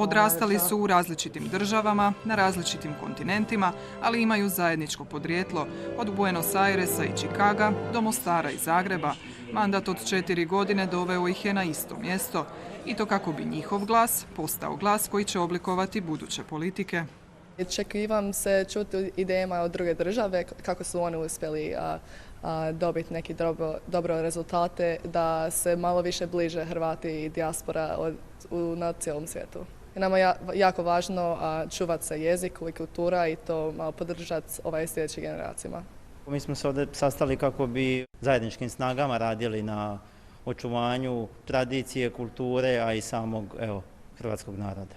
Odrastali su u različitim državama, na različitim kontinentima, ali imaju zajedničko podrijetlo od Buenos Airesa i Chicaga do Mostara i Zagreba. Mandat od 4 godine doveo ih je na isto mjesto i to kako bi njihov glas postao glas koji će oblikovati buduće politike. Očekivam se čuti idejama od druge države, kako su oni uspjeli dobiti neke dobre rezultate, da se malo više bliže Hrvati i dijaspora na cijelom svijetu. I nama je jako važno čuvati se jezik i kultura i to malo podržati sljedećim generacijama. Mi smo se ovdje sastali kako bi zajedničkim snagama radili na očuvanju tradicije, kulture, a i samog hrvatskog naroda.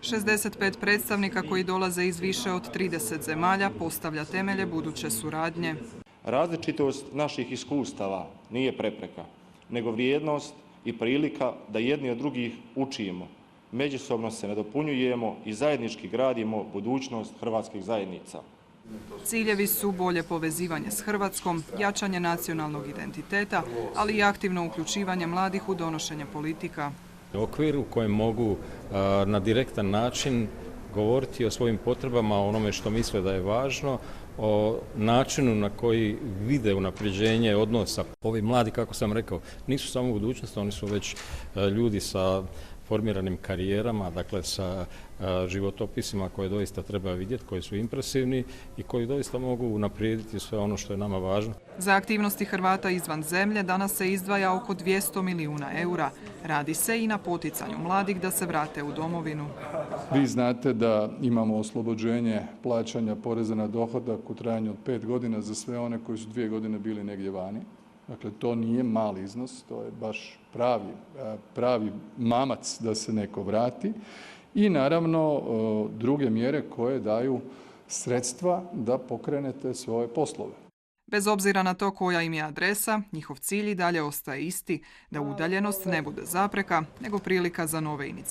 65 predstavnika koji dolaze iz više od 30 zemalja postavlja temelje buduće suradnje. Različitost naših iskustava nije prepreka, nego vrijednost i prilika da jedni od drugih učimo, međusobno se nadopunjujemo i zajednički gradimo budućnost hrvatskih zajednica. Ciljevi su bolje povezivanje s Hrvatskom, jačanje nacionalnog identiteta, ali i aktivno uključivanje mladih u donošenje politika. Okvir u kojem mogu na direktan način govoriti o svojim potrebama, o onome što misle da je važno, o načinu na koji vide unapređenje odnosa. Ovi mladi, kako sam rekao, nisu samo budućnost, oni su već ljudi sa formiranim karijerama, dakle sa životopisima koje doista treba vidjeti, koji su impresivni i koji doista mogu unaprijediti sve ono što je nama važno. Za aktivnosti Hrvata izvan zemlje danas se izdvaja oko 200 milijuna eura. Radi se i na poticanju mladih da se vrate u domovinu. Vi znate da imamo oslobođenje plaćanja poreza na dohodak u trajanju od 5 godina za sve one koji su 2 godine bili negdje vani. Dakle, to nije mali iznos, to je baš pravi mamac da se neko vrati. I naravno druge mjere koje daju sredstva da pokrenete svoje poslove. Bez obzira na to koja im je adresa, njihov cilj i dalje ostaje isti, da udaljenost ne bude zapreka, nego prilika za nove inicijative.